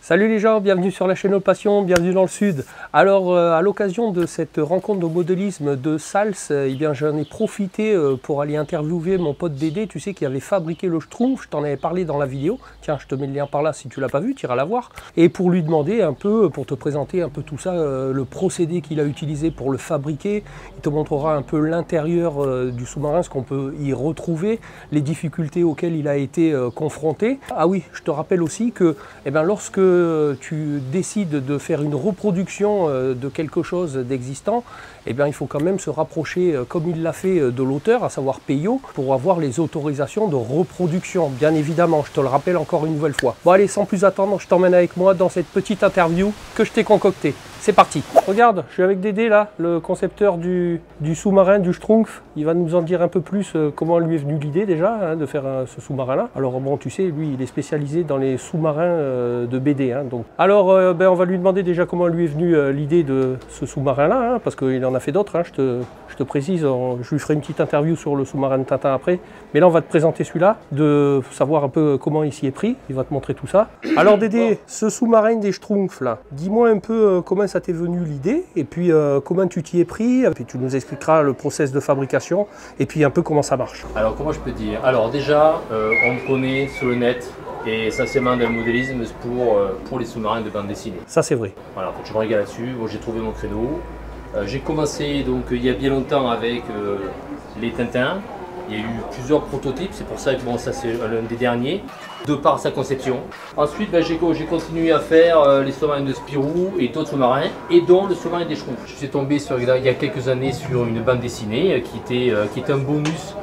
Salut les gens, bienvenue sur la chaîne Nos Passions, bienvenue dans le sud. Alors à l'occasion de cette rencontre de modélisme de Sals, eh bien j'en ai profité pour aller interviewer mon pote Dédé, tu sais, qui avait fabriqué le Schtroumpf, je t'en avais parlé dans la vidéo. Tiens, je te mets le lien par là si tu l'as pas vu, tu iras la voir. Et pour lui demander un peu, pour te présenter un peu tout ça, le procédé qu'il a utilisé pour le fabriquer. Il te montrera un peu l'intérieur du sous-marin, ce qu'on peut y retrouver, les difficultés auxquelles il a été confronté. Ah oui, je te rappelle aussi que eh bien, lorsque tu décides de faire une reproduction de quelque chose d'existant, eh bien, il faut quand même se rapprocher, comme il l'a fait, de l'auteur, à savoir Peyo, pour avoir les autorisations de reproduction, bien évidemment, je te le rappelle encore une nouvelle fois. Bon allez, sans plus attendre, je t'emmène avec moi dans cette petite interview que je t'ai concoctée. C'est parti. Regarde, je suis avec Dédé là, le concepteur du sous-marin, du Schtroumpf. Il va nous en dire un peu plus comment lui est venue l'idée déjà hein, de faire ce sous-marin là. Alors bon, tu sais, lui il est spécialisé dans les sous-marins de BD. Hein, donc. Alors on va lui demander déjà comment lui est venue l'idée de ce sous-marin là, hein, parce qu'il en a fait d'autres, hein, je te précise, je lui ferai une petite interview sur le sous-marin de Tintin après. Mais là on va te présenter celui-là, de savoir un peu comment il s'y est pris, il va te montrer tout ça. Alors Dédé, ce sous-marin des Schtroumpfs là, dis-moi un peu comment ça t'est venu l'idée, et puis comment tu t'y es pris, et puis tu nous expliqueras le process de fabrication, et puis un peu comment ça marche. Alors comment je peux dire? Alors déjà, on me connaît sur le net, et essentiellement dans le modélisme pour les sous-marins de bande dessinée. Ça c'est vrai. Voilà, je me régale là-dessus, bon, j'ai trouvé mon créneau. J'ai commencé donc il y a bien longtemps avec les Tintins. Il y a eu plusieurs prototypes, c'est pour ça que bon, ça c'est l'un des derniers, de par sa conception. Ensuite, ben, j'ai continué à faire les sous-marins de Spirou et d'autres sous-marins, et dont le sous-marin des Schtroumpfs. Je suis tombé il y a quelques années sur une bande dessinée qui était un bonus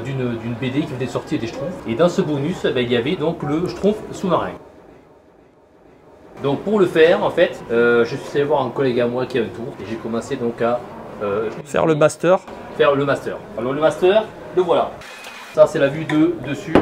d'une BD qui venait de sortir des Schtroumpfs. Et dans ce bonus, ben, il y avait donc le Schtroumpf sous-marin. Donc pour le faire, en fait, je suis allé voir un collègue à moi qui a un tour, et j'ai commencé donc à faire le master. Alors le master, le voilà. Ça c'est la vue de dessus.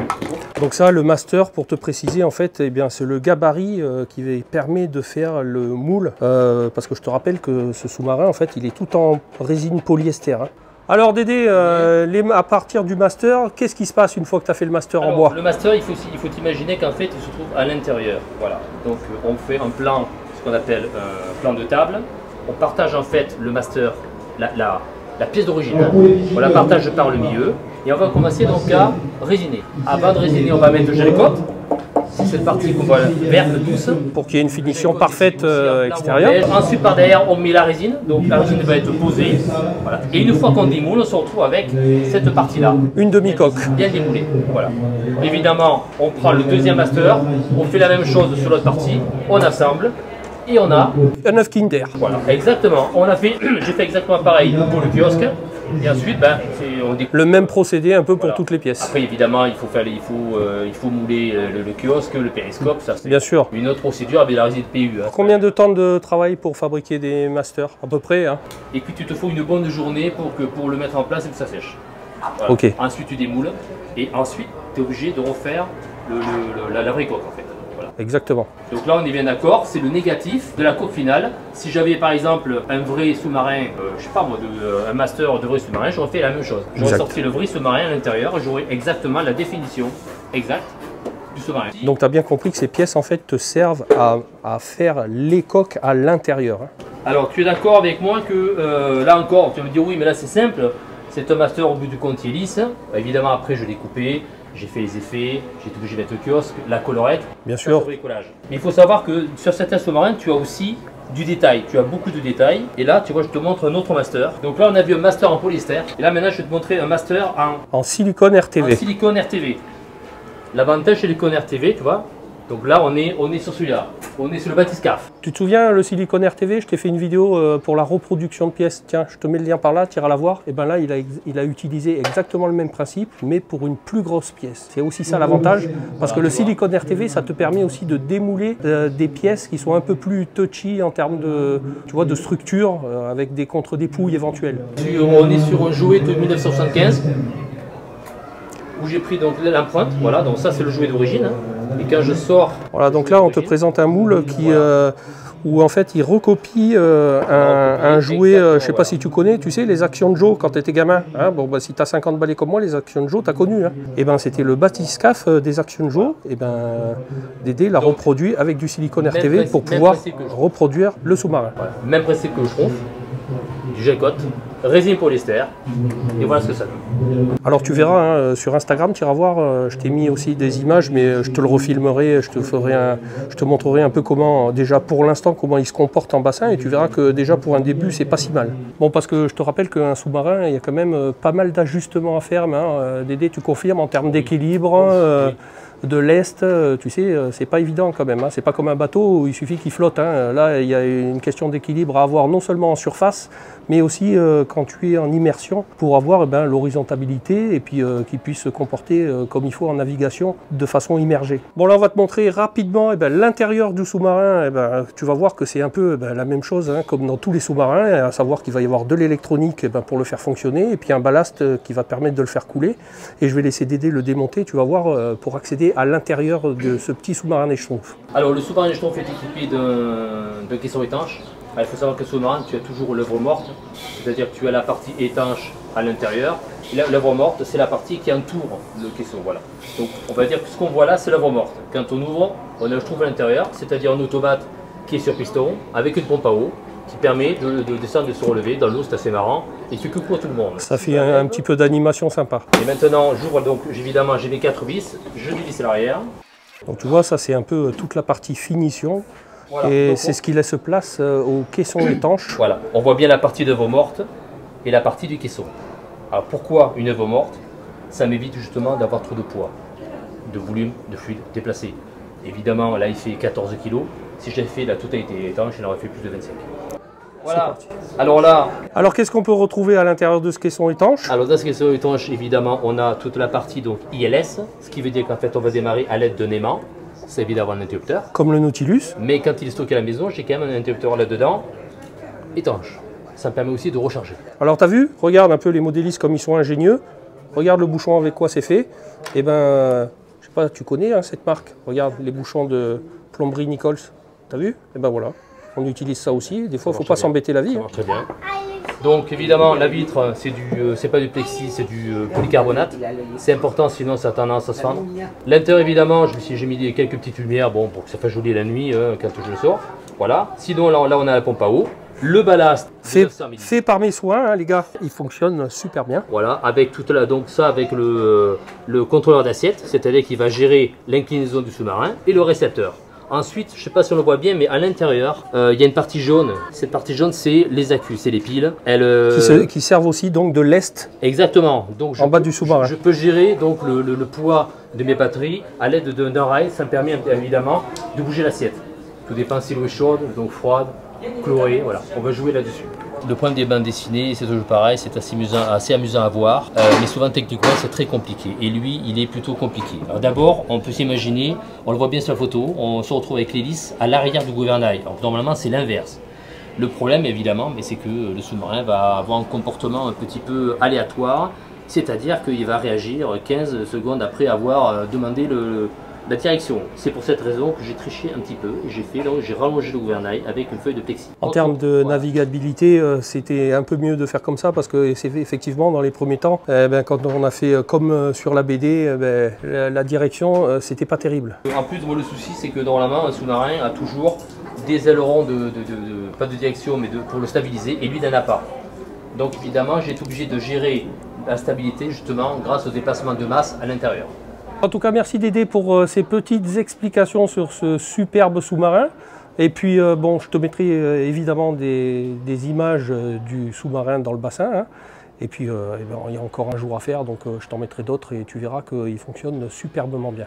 Donc ça, le master, pour te préciser, en fait, eh bien c'est le gabarit qui permet de faire le moule. Parce que je te rappelle que ce sous-marin, en fait, il est tout en résine polyester. Hein. Alors Dédé, à partir du master, qu'est-ce qui se passe une fois que tu as fait le master en bois? Le master, il faut imaginer qu'en fait, il se trouve à l'intérieur. Voilà. Donc on fait un plan, ce qu'on appelle un plan de table. On partage en fait le master, la pièce d'origine, hein. On la partage par le milieu et on va commencer donc à résiner. Avant de résiner, on va mettre le gel cote. C'est cette partie qu'on voit verte douce. Pour qu'il y ait une finition parfaite extérieure. Ensuite, par derrière, on met la résine. Donc la résine va être posée. Voilà. Et une fois qu'on démoule, on se retrouve avec cette partie-là. Une demi-coque. Bien démoulée. Voilà. Évidemment, on prend le deuxième master, on fait la même chose sur l'autre partie, on assemble. Et on a un œuf Kinder. Voilà, exactement. J'ai fait exactement pareil pour le kiosque. Et ensuite, ben, le même procédé un peu pour toutes les pièces. Après, évidemment, il faut mouler le kiosque, le périscope. Ça, c'est bien sûr. Une autre procédure avec la résine PU. Hein. Combien de temps de travail pour fabriquer des masters à peu près hein? Et puis, tu te faut une bonne journée pour le mettre en place et que ça sèche. Voilà. Ok. Ensuite, tu démoules. Et ensuite, tu es obligé de refaire la vraie coque en fait. Voilà. Exactement. Donc là on est bien d'accord, c'est le négatif de la coque finale. Si j'avais par exemple un vrai sous-marin, je sais pas moi, un master de vrai sous-marin, j'aurais fait la même chose. J'aurais sorti le vrai sous-marin à l'intérieur et j'aurais exactement la définition exacte du sous-marin. Donc tu as bien compris que ces pièces en fait te servent à faire les coques à l'intérieur. Hein. Alors tu es d'accord avec moi que là encore, tu vas me dire oui mais là c'est simple, c'est un master au bout du compte qui est lisse. Évidemment après je l'ai coupé. J'ai fait les effets, j'ai été obligé de mettre le kiosque, la colorette, bien sûr. Mais il faut savoir que sur certains sous-marins, tu as aussi du détail, tu as beaucoup de détails. Et là, tu vois, je te montre un autre master. Donc là, on a vu un master en polyester. Et là, maintenant, je vais te montrer un master en silicone RTV. En silicone RTV. L'avantage silicone RTV, tu vois. Donc là, on est sur celui-là. On est sur le bathyscaphe. Tu te souviens, le silicone RTV, je t'ai fait une vidéo pour la reproduction de pièces. Tiens, je te mets le lien par là, tu iras la voir. Et bien là, il a utilisé exactement le même principe, mais pour une plus grosse pièce. C'est aussi ça l'avantage, parce que le silicone RTV, ça te permet aussi de démouler des pièces qui sont un peu plus touchy en termes de, tu vois, de structure, avec des contre-dépouilles éventuelles. On est sur un jouet de 1975. Où j'ai pris donc l'empreinte, voilà, donc ça c'est le jouet d'origine. Hein. Et quand je sors... Voilà, donc là on te présente un moule qui, où en fait il recopie un jouet, je ne sais pas si tu connais, tu sais, les Action Joe quand tu étais gamin. Hein, bon, bah, si tu as 50 balais comme moi, les Action Joe, tu as connu. Hein. Et ben c'était le bathyscaphe des Action Joe. Et ben Dédé l'a reproduit avec du silicone RTV pour pouvoir reproduire le sous-marin. Voilà. Même principe que le Schtroumpf, du gel-cote, résine polyester, et voilà ce que ça donne. Alors tu verras hein, sur Instagram, tu iras voir, je t'ai mis aussi des images, mais je te le refilmerai, je te montrerai un peu comment, déjà pour l'instant, comment il se comporte en bassin, et tu verras que déjà pour un début, c'est pas si mal. Bon, parce que je te rappelle qu'un sous-marin, il y a quand même pas mal d'ajustements à faire, mais, hein, Dédé, tu confirmes en termes d'équilibre, de lest, tu sais, c'est pas évident quand même, hein. C'est pas comme un bateau où il suffit qu'il flotte. Hein. Là, il y a une question d'équilibre à avoir non seulement en surface, mais aussi quand tu es en immersion pour avoir l'horizontabilité et puis qu'il puisse se comporter comme il faut en navigation de façon immergée. Bon, là, on va te montrer rapidement l'intérieur du sous-marin. Tu vas voir que c'est un peu la même chose hein, comme dans tous les sous-marins, à savoir qu'il va y avoir de l'électronique pour le faire fonctionner et puis un ballast qui va permettre de le faire couler. Et je vais laisser Dédé le démonter, tu vas voir, pour accéder à l'intérieur de ce petit sous-marin des Schtroumpfs. Alors le sous-marin des Schtroumpfs est équipé d'un caisson étanche. Alors, il faut savoir que le sous-marin, tu as toujours l'œuvre morte, c'est-à-dire que tu as la partie étanche à l'intérieur. L'œuvre morte, c'est la partie qui entoure le caisson. Voilà. Donc on va dire que ce qu'on voit là, c'est l'œuvre morte. Quand on ouvre, on a le Schtroumpf à l'intérieur, c'est-à-dire un automate qui est sur piston, avec une pompe à eau, qui permet de descendre et de se relever. Dans l'eau, c'est assez marrant. Et il fait coucou à tout le monde. Ça fait un petit peu d'animation sympa. Et maintenant, j'ouvre donc, évidemment, j'ai mes 4 vis, je dévisse à l'arrière. Donc tu vois, ça c'est un peu toute la partie finition. Voilà. Et c'est ce qui laisse place au caisson étanche. Voilà, on voit bien la partie d'œuvre morte et la partie du caisson. Alors pourquoi une œuvre morte? Ça m'évite justement d'avoir trop de poids, de volume, de fluide déplacé. Évidemment, là il fait 14 kg. Si j'avais fait la totalité étanche, il aurait fait plus de 25 kg. Voilà. Alors là. Alors qu'est-ce qu'on peut retrouver à l'intérieur de ce caisson étanche? Alors dans ce caisson étanche, évidemment, on a toute la partie donc ILS, ce qui veut dire qu'en fait on va démarrer à l'aide d'un aimant. Ça évite d'avoir un interrupteur. Comme le Nautilus. Mais quand il est stocké à la maison, j'ai quand même un interrupteur là-dedans, étanche. Ça me permet aussi de recharger. Alors tu as vu? Regarde un peu les modélistes comme ils sont ingénieux. Regarde le bouchon avec quoi c'est fait. Et ben, je sais pas, tu connais hein, cette marque. Regarde les bouchons de plomberie Nichols. Tu as vu? Et ben voilà, on utilise ça aussi. Des fois, il ne faut pas s'embêter la vie. Ça marche très bien. Donc évidemment, la vitre, c'est pas du plexi, c'est du polycarbonate. C'est important, sinon ça a tendance à se fendre. L'intérieur, évidemment, j'ai mis quelques petites lumières, bon, pour que ça fasse joli la nuit quand je le sors. Voilà. Sinon, là, on a la pompe à eau. Le ballast, fait par mes soins, hein, les gars. Il fonctionne super bien. Voilà, avec toute donc ça avec le contrôleur d'assiette, c'est-à-dire qu'il va gérer l'inclinaison du sous-marin et le récepteur. Ensuite, je ne sais pas si on le voit bien, mais à l'intérieur, il y a une partie jaune. Cette partie jaune, c'est les accus, c'est les piles. Qui servent aussi donc de lest. Exactement. Donc, en bas du sous-marin. Je peux gérer donc le poids de mes batteries à l'aide d'un rail. Ça me permet évidemment de bouger l'assiette. Tout dépend si l'eau est chaude, donc froide, chlorée. Voilà, on va jouer là-dessus. Le problème des bandes dessinées, c'est toujours pareil, c'est assez amusant à voir, mais souvent techniquement c'est très compliqué. Et lui, il est plutôt compliqué. Alors d'abord, on peut s'imaginer, on le voit bien sur la photo, on se retrouve avec l'hélice à l'arrière du gouvernail. Alors normalement, c'est l'inverse. Le problème, évidemment, c'est que le sous-marin va avoir un comportement un petit peu aléatoire, c'est-à-dire qu'il va réagir 15 secondes après avoir demandé la direction. C'est pour cette raison que j'ai triché un petit peu et j'ai rallongé le gouvernail avec une feuille de plexi. En termes de navigabilité, c'était un peu mieux de faire comme ça parce que c'est effectivement dans les premiers temps, quand on a fait comme sur la BD, la direction, c'était pas terrible. En plus, moi, le souci, c'est que normalement, un sous-marin a toujours des ailerons pas de direction, mais pour le stabiliser, et lui n'en a pas. Donc évidemment, j'ai été obligé de gérer la stabilité justement grâce au déplacement de masse à l'intérieur. En tout cas, merci Dédé pour ces petites explications sur ce superbe sous-marin. Et puis, bon, je te mettrai évidemment des images du sous-marin dans le bassin. Hein. Et puis, il y a encore un jour à faire, donc je t'en mettrai d'autres et tu verras qu'il fonctionne superbement bien.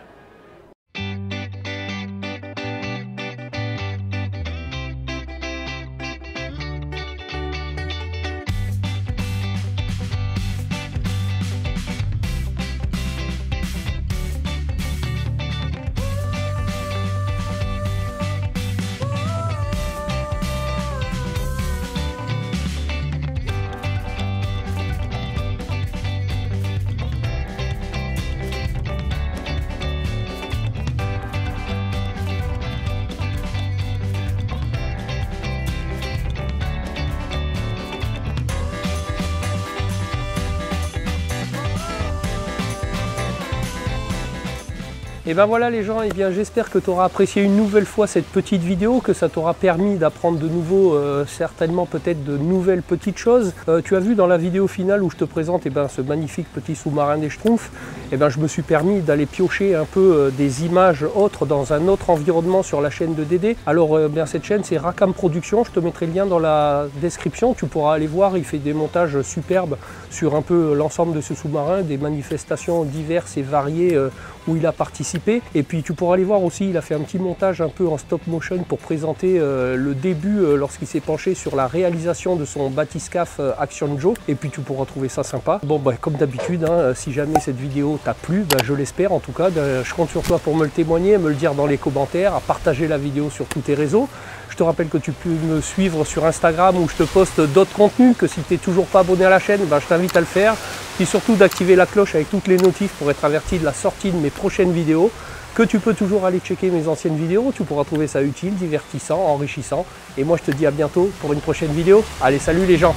Et ben voilà les gens, et bien j'espère que tu auras apprécié une nouvelle fois cette petite vidéo, que ça t'aura permis d'apprendre de nouveau, certainement peut-être de nouvelles petites choses. Tu as vu dans la vidéo finale où je te présente ce magnifique petit sous-marin des Schtroumpfs, je me suis permis d'aller piocher un peu des images autres dans un autre environnement sur la chaîne de Dédé. Alors cette chaîne c'est Racam Productions, je te mettrai le lien dans la description, tu pourras aller voir, il fait des montages superbes sur un peu l'ensemble de ce sous-marin, des manifestations diverses et variées où il a participé. Et puis tu pourras aller voir aussi, il a fait un petit montage un peu en stop motion pour présenter le début lorsqu'il s'est penché sur la réalisation de son bathyscaphe Action Joe. Et puis tu pourras trouver ça sympa. Bon comme d'habitude, si jamais cette vidéo t'a plu, je l'espère en tout cas, je compte sur toi pour me le témoigner, me le dire dans les commentaires, à partager la vidéo sur tous tes réseaux. Je te rappelle que tu peux me suivre sur Instagram où je te poste d'autres contenus, que si tu n'es toujours pas abonné à la chaîne, je t'invite à le faire. Puis surtout d'activer la cloche avec toutes les notifs pour être averti de la sortie de mes prochaines vidéos. Que tu peux toujours aller checker mes anciennes vidéos, tu pourras trouver ça utile, divertissant, enrichissant. Et moi je te dis à bientôt pour une prochaine vidéo. Allez, salut les gens!